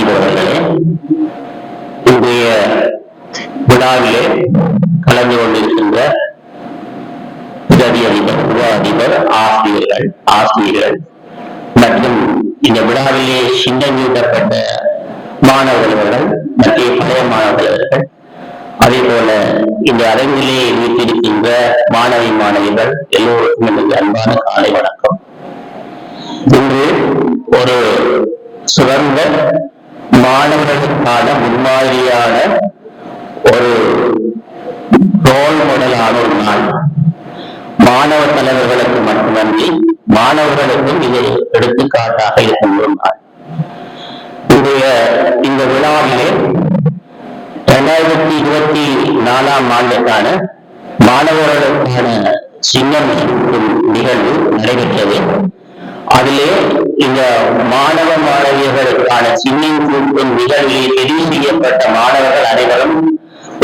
அதிபர்களே, இன்றைய விழாவிலே கலந்து கொண்டிருக்கின்ற பிரதி அதிபர், உப அதிபர், ஆசிரியர்கள் மற்றும் இந்த விழாவிலே சின்னங்கூட்டப்பட்ட மாணவர்கள் மத்திய பழைய மாணவர்கள், அதே போல இந்த அரங்கிலே வீட்டிருக்கின்ற மாணவிகள் எல்லோருக்கும் எனது அன்பான காலை வணக்கம். இன்று ஒரு சிறந்த மாணவர்களுக்கான முன்மாதிரியான ஒரு ரோல் மாடலான ஒரு நாள். மாணவ தலைவர்களுக்கு மட்டுமன்றி மாணவர்களுக்கும் இதை எடுத்துக்காட்டாக இருக்கின்ற நாள். இந்த விழாவிலே 2024 ஆண்டுக்கான மாணவர்களுக்கான சின்னம் நிகழ்வு நடைபெற்றது. அதிலே இந்த மாணவ மாணவியர்களுக்கான சின்னம் கூட்டும் நிகழ்வில் தெரிவு செய்யப்பட்ட மாணவர்கள் அனைவரும்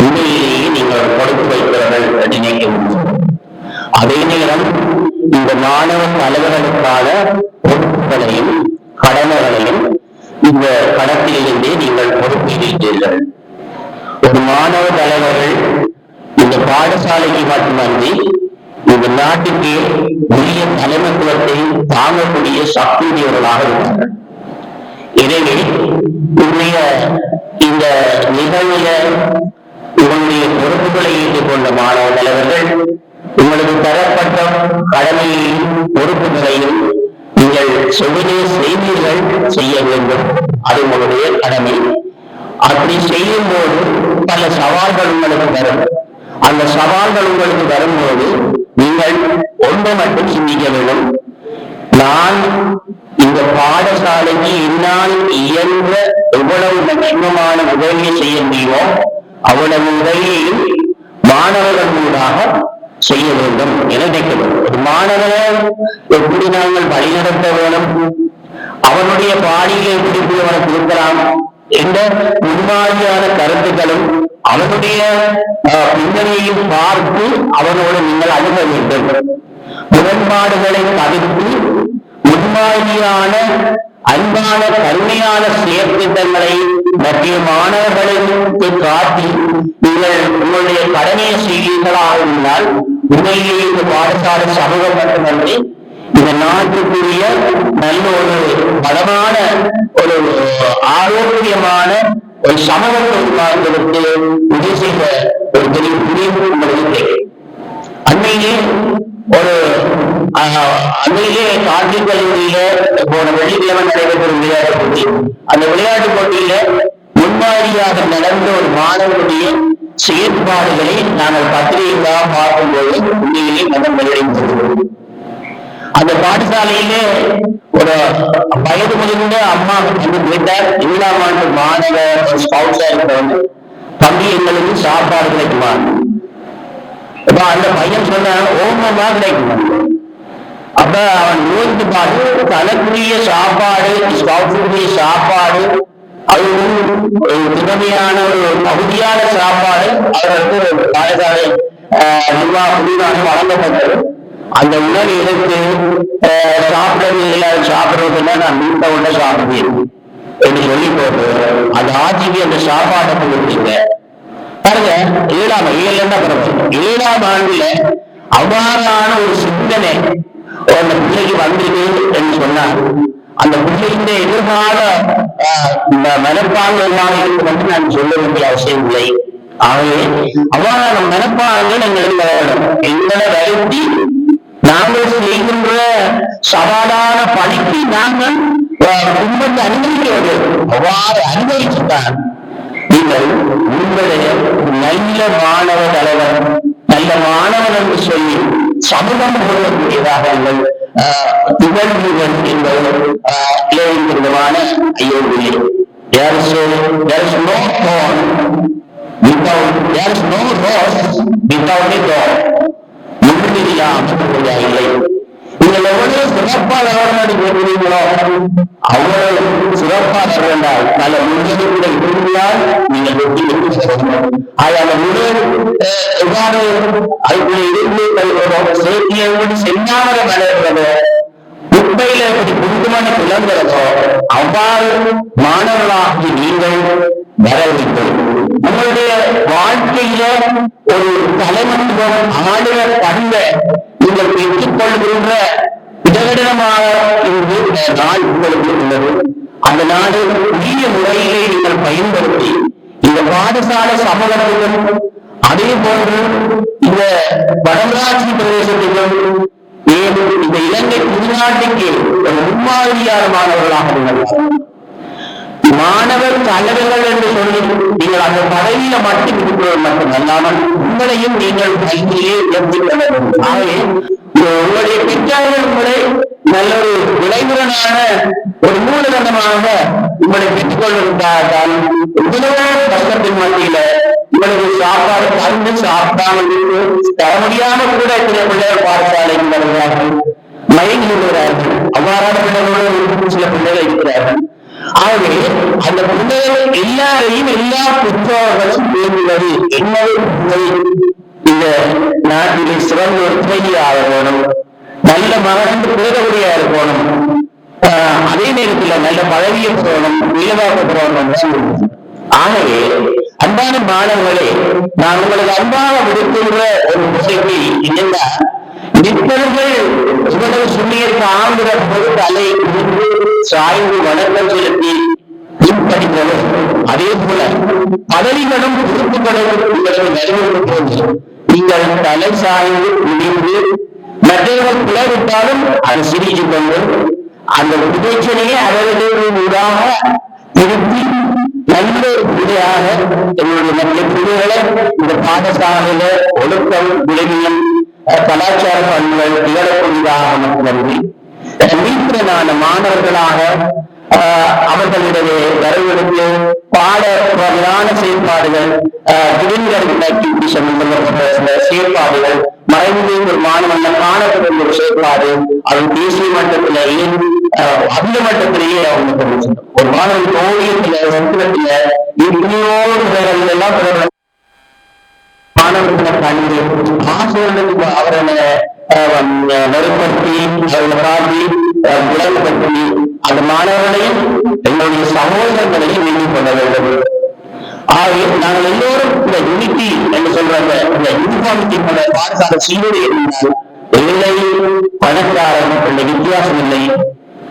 உண்மையிலேயே நீங்கள் கொடுத்து வைத்தவர்கள் நினைக்க முடியும். அதே நேரம் இந்த மாணவ தலைவர்களுக்கான பொறுப்புகளையும் கடமைகளையும் இந்த கடத்திலிருந்தே நீங்கள் பொறுப்பேற்றீர்கள். ஒரு மாணவ தலைவர்கள் இந்த பாடசாலைக்கு மட்டுமன்றி இந்த நாட்டுக்கு உரிய தலைமைத்துவத்தை தாங்கக்கூடிய சக்தியுடையவர்களாக இருக்கிறார்கள். எனவே உங்களுடைய இந்த நிகழ்வுல உங்களுடைய பொறுப்புகளை ஏற்றுக்கொண்ட மாணவ தலைவர்கள் உங்களுக்கு தரப்பட்ட கடமையையும் பொறுப்புகளையும் நீங்கள் சொல்லிய செய்திகள் செய்ய வேண்டும். அது உங்களுடைய கடமை. அப்படி செய்யும் போது பல சவால்கள் உங்களுக்கு வரும். அந்த சவால்கள் உங்களுக்கு வரும்போது நீங்கள் ஒன்றை மட்டும் சிந்திக்க வேண்டும். நான் இந்த பாடசாலைக்கு என்னால் இயன்ற எவ்வளவு லட்சணமான உதவியை செய்ய முடியுமோ அவ்வளவு உதவியையும் மாணவர்கள் மூலமாக செய்ய வேண்டும் என நினைக்க வேண்டும். ஒரு மாணவனை எப்படி நாங்கள் வழிநடத்த வேண்டும், அவனுடைய பாடியை எப்படி அவனுக்கு கொடுக்கலாம் என்ற முன்மாதிரியான கருத்துக்களும் அவனுடைய பின்னணியையும் பார்த்து அவனோடு நீங்கள் அணுக வேண்டும். முரண்பாடுகளை தவிர்த்து முன்மாதிரியான அன்பான கருமையான செயற்திட்டங்களை மத்திய மாணவர்களுக்கு காட்டி நீங்கள் உங்களுடைய கடமையை செய்வீர்களாக இருந்தால் உண்மையிலேயே இந்த பாடசாலை சமூகம் மட்டுமன்றி இந்த நாட்டுக்குரிய நல்ல ஒரு பலமான ஒரு ஆரோக்கியமான ஒரு சமூகத்தை உருவாக்குவதற்கு உதவி செய்த ஒரு புரிவு உங்களுக்கு அன்னையிலே காட்சி கல்லூரியில போன வெள்ளிக்கிழமை நடைபெற்ற விளையாட்டு போட்டி. அந்த விளையாட்டு போட்டியில முன்மாதிரியாக நடந்த ஒரு மாணவனுடைய செயற்பாடுகளை நாங்கள் பத்திரிகைகளாக பார்க்கும்போது உண்மையிலே மனம் நிறைவடைந்தது. அந்த பாடசாலையிலே ஒரு வயது முதிர்ந்த அம்மா வந்து கேட்டார், 7ஆம் ஆண்டு மாணவ ஸ்கவுட்ஸா இருக்கிறவங்க தம்பி எங்களுக்கு சாப்பாடு கிடைக்குமா? அந்த பையன் சொன்ன ஓமமா கிடைக்கும். அப்ப அவன் யோசித்து பார்த்து தனக்குரிய சாப்பாடு, ஸ்கவுட்ஸுக்குரிய சாப்பாடு, அது திறமையான ஒரு பகுதியான சாப்பாடு அவர்களுக்கு பாடசாலை நிர்வாகம் வழங்கப்பட்டது. அந்த உணவு எடுத்து சாப்பிடுறதுல நான் வீட்டை உள்ள சாப்பிடுவேன் என்று சொல்லி போட்டு அந்த ஆட்சிக்கு அந்த சாப்பாட்டை கொடுத்தீங்க பாருங்க. 7ஆம் ஆண்டுல அவ்வாறான ஒரு சிந்தனை அந்த பிள்ளைக்கு வந்திருக்கு என்று சொன்னார். அந்த பிள்ளையின் எதிர்கால மனப்பான்மையாக இருக்கு என்று நான் சொல்ல வேண்டிய அவசியம் இல்லை. ஆகவே அவ்வாறான மனப்பான்கள் எங்களை வருத்தி நாங்கள் செய்கின்ற சவாலான பணிக்கு நாங்கள் குடும்பத்தை அனுமதிக்கிறது. அவ்வாறு அனுமதிச்சுத்தான் நீங்கள் உங்களுடைய நல்ல மாணவ தலைவர், நல்ல மாணவன் என்று சொல்லி சமூகம் கொள்ளக்கூடியதாக நீங்கள் திகழ்வுகள் என்பதுமான ஐயோவிலே there is no thorn without, there is no rose without a thorn. இல்லை. நீங்கள் எவ்வளவு சிறப்பாக கேட்கிறீங்களோ அவ்வளவு சிறப்பாக வேண்டால் நல்ல முன்னேற்றத்தை விரும்பினால் நீங்கள் வெற்றி அந்த முதல் எவ்வாறு அதுக்குள்ள இருந்து செயற்கையோடு செஞ்சாமல் விளையாடுறது குப்பையில எப்படி குண்டுமணி விளங்குறதோ அவ்வாறு மாணவர்களாகி நீங்கள் வர வேண்டும். உங்களுடைய வாழ்க்கையில ஒரு தலைமத்துவம் ஆளுக பண்பை நீங்கள் பெற்றுக் கொள்கின்ற பிரகடனமாக நாள் உங்களுக்கு உள்ளது. அந்த நாடு உரிய முறையிலே நீங்கள் பயன்படுத்தி இந்த பாடசாலை சமூகத்திலும் அதே போன்று இந்த வடமராட்சி பிரதேசத்திலும் இந்த இலங்கை திருநாட்டுக்கு ஒரு முன்மாதிரியான மாணவர்களாக உள்ளனர். மாணவர் தலைவர்கள் என்று சொல்லி நீங்கள் அந்த பதவியில மட்டும் இருக்கிறது மட்டுமல்லாமல் உங்களையும் நீங்கள் கல்வியிலே உயர்த்திக் கொள்ள வேண்டும். ஆகவே உங்களுடைய பெற்றார்கள் உங்களை நல்ல ஒரு விளைவுடனான ஒரு மூலதனமாக உங்களை பெற்றுக் கொள்வதற்காகத்தான் இவ்வளவோ கஷ்டத்தின் மத்தியில உங்களுக்கு சாப்பாடு தந்து சாப்பிடாமல் தர முடியாம கூட சில பிள்ளைகள் பாடசாலைக்கு வருகிறார்கள், மயங்கி விடுகிறார்கள். அவ்வாறான பிள்ளைகளோடு சில பிள்ளைகள் இருக்கிறார்கள். ஆகவே அந்த பிள்ளைகள் எல்லாரையும் எல்லா பெற்றோர்களும் வேண்டுவது என்னது, இந்த நாட்டிலே சிறந்த ஒரு துறையாக வேணும், நல்ல மகன் பிறகுடைய இருக்கணும், அதே நேரத்தில் நல்ல பதவியை போகணும், விளைவாக போகணும். ஆகவே அன்பான மாணவர்களே, நான் உங்களுக்கு அன்பாக விடுக்கின்ற ஒரு விஷயத்தை என்னென்னா, நிற்பவர்கள் இவ்வளவு சுண்ணியற்கு ஆந்திர பொருட்களை சாய்ந்து வணக்கம் செலுத்தி பின்பற்றினர். அதே போல பதவிகளும் பொறுப்புகளும் உங்களுக்கு நடைபெற்று போது நீங்கள் தலை சாய்ந்து முடிந்து மற்றவர்கள் பிளவிட்டாலும் அதை சிரிச்சு கொண்டு அந்த விதைச்சனையை அவர்களுடைய ஊடாக திருப்பி நல்ல விதையாக எங்களுடைய நல்ல பிள்ளைகளை இந்த பாடசாலையில ஒழுக்கம் விளைவியம் கலாச்சார பண்புகள் திகழக்கூடியதாக மட்டுமன்றி மீட்பனான மாணவர்களாக அவர்களிடையே வரவெடுத்து பாட பிரதான செயற்பாடுகள் செயற்பாடுகள் மறைந்து ஒரு மாணவன் காணப்படும் ஒரு செயற்பாடு அது தேசிய மட்டத்திலேயே அந்த மட்டத்திலேயே அவங்க தெரிவிச்சிருந்தோம். ஒரு மாணவன் ஓவியத்துல சங்கத்துல இப்படியோடு எல்லாம் மாணவர்களை கண்டு ஆசிரியர்களுக்கு அவர்களை நெருப்படுத்தி அவர்களை காட்டி விளங்குபடுத்தி அந்த மாணவர்களையும் எங்களுடைய சகோதரர்களையும் வேண்டிக் கொள்ள வேண்டும். ஆகவே நாங்கள் எல்லோரும் இந்த யூனிட்டி என்று சொல்றாங்க, இந்த யூனிஃபார்மிட்டி பாடசாலை சீருடை இருந்தால் ஏழை பணக்காரன் என்ற வித்தியாசம் இல்லை,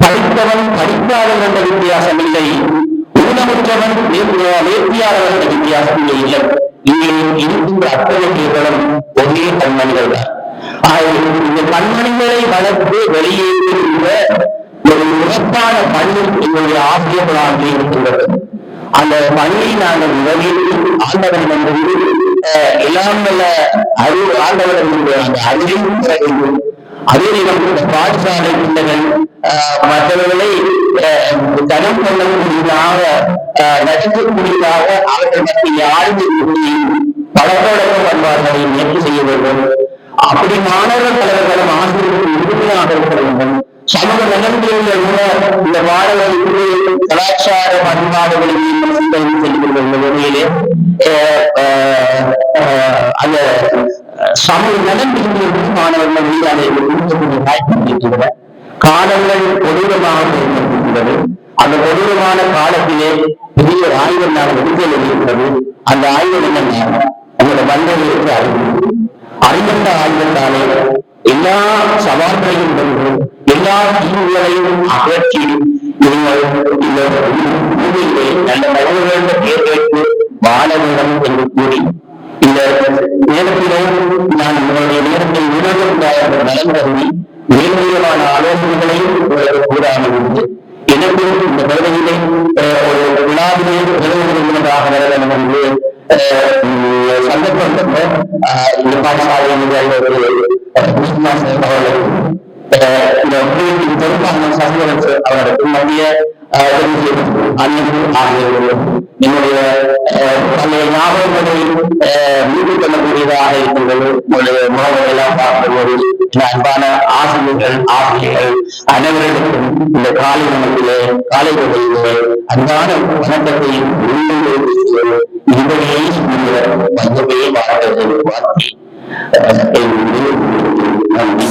படித்தவன் படிக்காதவன் என்ற வித்தியாசம் இல்லை, ஊனமுற்றவன் நேர்த்தியாளர் என்ற வித்தியாசம் இல்லை. இங்கே இருக்கின்ற அத்தனை பேர்களும் ஒரே கண்மணிகள் தான். இந்த கண்மணிகளை வளர்த்து வெளியேற்றுகின்ற ஒரு சிறப்பான பணி எங்களுடைய ஆசிரியர்களாக இருக்கின்றது. அந்த பணியை நாங்கள் நிறைவேற்றி ஆண்டவன் என்பது எல்லாம் வல்ல அறிவு ஆண்டவன் அந்த அறிவையும் பெற வேண்டும். அதே நேரம் பாடசாலை பிள்ளைகள் மற்றவர்களை தனம் கொள்ளக்கூடியதாக நடிக்கக்கூடியதாக அவர்கள் மத்திய ஆழ்ந்து பழக்கவழக்க பண்பாடுகளை முயற்சி செய்ய வேண்டும். அப்படி மாணவர் தலைவர்களும் ஆசிரியர்களும் உறுதியாக இருக்க வேண்டும். சமூக நலன்களில் உள்ள இந்த மாணவர்களுக்கு கலாச்சார பண்பாடுகளையும் செல்கின்ற வகையிலே அந்த சமூக நலன்களில் மாணவர்கள் மீது அதை உறுதிக்கூடிய வாய்ப்பு காலங்கள் கொடூரமாக இருக்கின்றது. அந்த கொடூரமான காலத்திலே பெரிய ஒரு ஆய்வு நான் விடுதல் இருக்கிறது. அந்த ஆய்வு என்னன்னா உங்களோட வந்தவர்களுக்கு அறிந்த ஆய்வத்தாலே எல்லா சவால்களையும் வென்று எல்லா தீவுகளையும் அகற்றி நீங்கள் இந்த பூமியிலே நல்ல மனிதர்கள தேர்தலுக்கு வாழ வேண்டும் என்று கூறி இந்த நேரத்திலே நான் உங்களுடைய நேரத்தை உணர்வுண்டாக நலன் கருதி மேல்முறையான ஆலோசனைகளையும் உங்களுக்கு கூறாமல் இருந்து எனக்கும் இந்த வேலையிலே ஒரு விழாவிலே நிறுவனமாக வர வேண்டும் என்று சந்தர்ப்பம் இந்த பாடசாலையில் பொறுப்பான சகோதரர் அவர்களுக்கு மத்திய என்னுடைய பழைய ஞாபகங்களை மீட்டுக் கொள்ளக்கூடியதாக இருக்கின்றது. உங்களுடைய முகங்களை எல்லாம் பார்க்கும்போது அன்பான ஆசிரியர்கள் அனைவருக்கும் இந்த காலை நேரத்திலே காலை வேளையிலே அன்பான வணக்கத்தை இதுவரையே வந்தமே வாழ்க்கை வாழ்க்கை நன்றி.